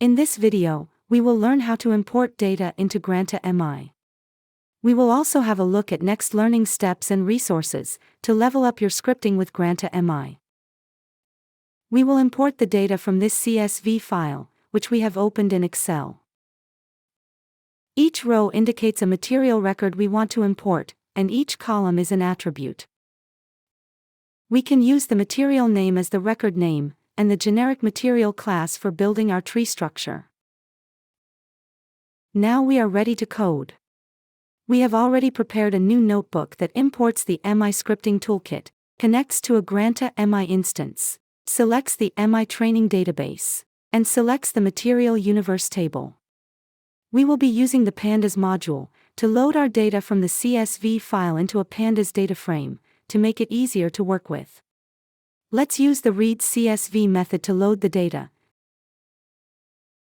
In this video, we will learn how to import data into Granta MI. We will also have a look at next learning steps and resources to level up your scripting with Granta MI. We will import the data from this CSV file, which we have opened in Excel. Each row indicates a material record we want to import, and each column is an attribute. We can use the material name as the record name, and the generic material class for building our tree structure. Now we are ready to code. We have already prepared a new notebook that imports the MI Scripting Toolkit, connects to a Granta MI instance, selects the MI training database, and selects the material universe table. We will be using the pandas module to load our data from the CSV file into a pandas data frame to make it easier to work with. Let's use the read CSV method to load the data,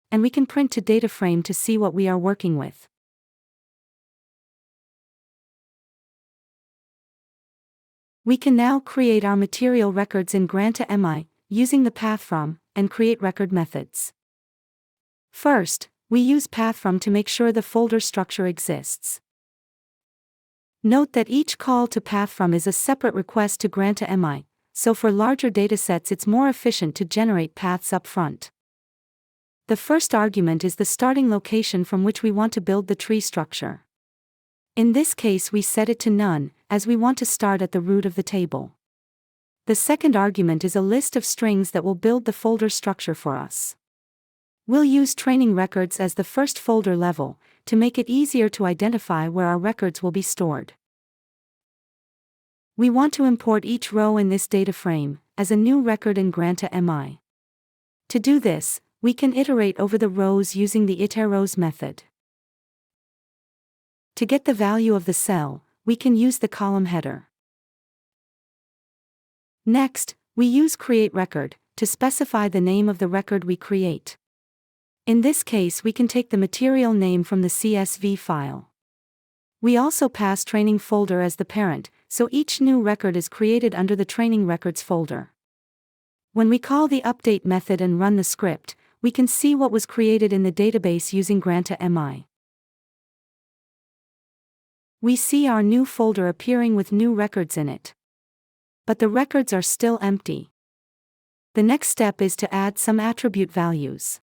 and we can print to data frame to see what we are working with. We can now create our material records in Granta MI using the path_from and create record methods. First, we use path_from to make sure the folder structure exists. Note that each call to path_from is a separate request to Granta MI, so for larger datasets it's more efficient to generate paths up front. The first argument is the starting location from which we want to build the tree structure. In this case we set it to none, as we want to start at the root of the table. The second argument is a list of strings that will build the folder structure for us. We'll use training records as the first folder level, to make it easier to identify where our records will be stored. We want to import each row in this data frame as a new record in Granta MI. To do this, we can iterate over the rows using the iterRows method. To get the value of the cell, we can use the column header. Next, we use createRecord to specify the name of the record we create. In this case we can take the material name from the CSV file. We also pass training folder as the parent, so each new record is created under the training records folder. When we call the update method and run the script, we can see what was created in the database using Granta MI. We see our new folder appearing with new records in it. But the records are still empty. The next step is to add some attribute values.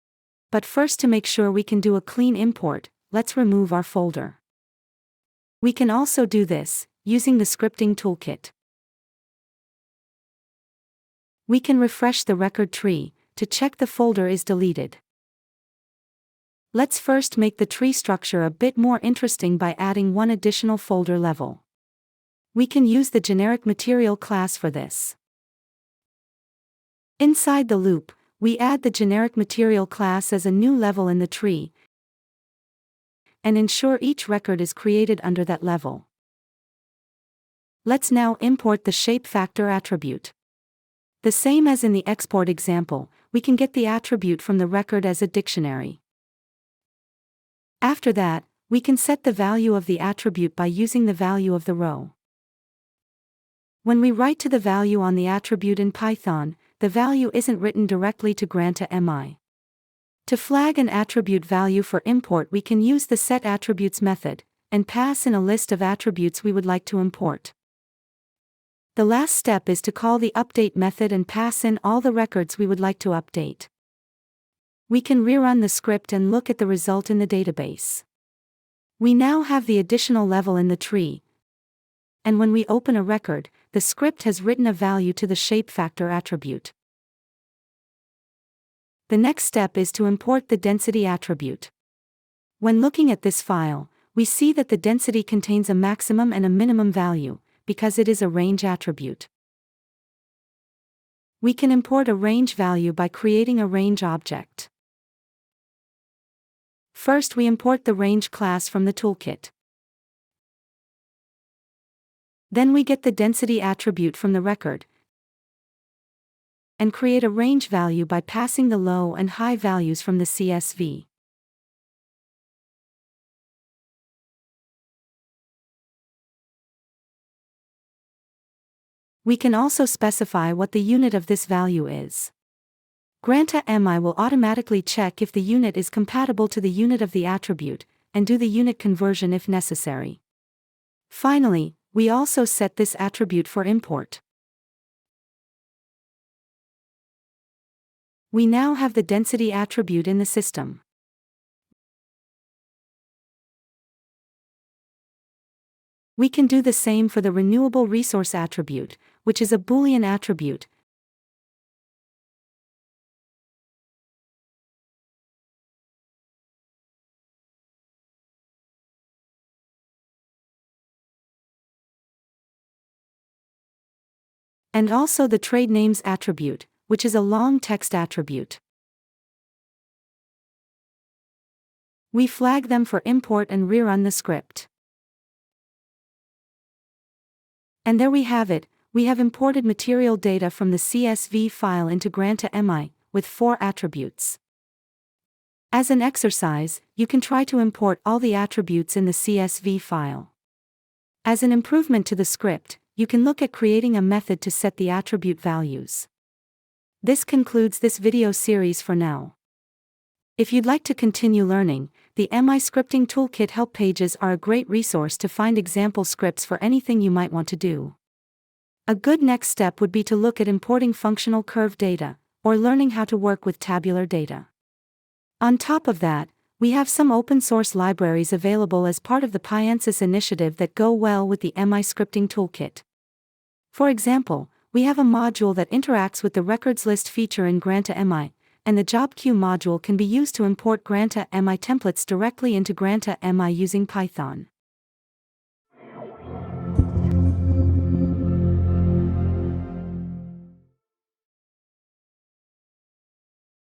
But first, to make sure we can do a clean import, let's remove our folder. We can also do this using the scripting toolkit. We can refresh the record tree to check the folder is deleted. Let's first make the tree structure a bit more interesting by adding one additional folder level. We can use the generic material class for this. Inside the loop, we add the generic material class as a new level in the tree and ensure each record is created under that level. Let's now import the shape factor attribute. The same as in the export example, we can get the attribute from the record as a dictionary. After that, we can set the value of the attribute by using the value of the row. When we write to the value on the attribute in Python, the value isn't written directly to Granta MI. To flag an attribute value for import, we can use the setAttributes method and pass in a list of attributes we would like to import. The last step is to call the update method and pass in all the records we would like to update. We can rerun the script and look at the result in the database. We now have the additional level in the tree, and when we open a record, the script has written a value to the shape factor attribute. The next step is to import the density attribute. When looking at this file, we see that the density contains a maximum and a minimum value, because it is a range attribute. We can import a range value by creating a range object. First, we import the range class from the toolkit. Then we get the density attribute from the record and create a range value by passing the low and high values from the CSV. We can also specify what the unit of this value is. Granta MI will automatically check if the unit is compatible to the unit of the attribute, and do the unit conversion if necessary. Finally, we also set this attribute for import. We now have the density attribute in the system. We can do the same for the renewable resource attribute, which is a Boolean attribute, and also the trade names attribute, which is a long text attribute. We flag them for import and rerun the script. And there we have it, we have imported material data from the CSV file into Granta MI, with 4 attributes. As an exercise, you can try to import all the attributes in the CSV file. As an improvement to the script, you can look at creating a method to set the attribute values. This concludes this video series for now. If you'd like to continue learning, the MI Scripting Toolkit help pages are a great resource to find example scripts for anything you might want to do. A good next step would be to look at importing functional curve data, or learning how to work with tabular data. On top of that, we have some open source libraries available as part of the Piensis initiative that go well with the MI Scripting Toolkit. For example, we have a module that interacts with the records list feature in Granta MI, and the job queue module can be used to import Granta MI templates directly into Granta MI using Python.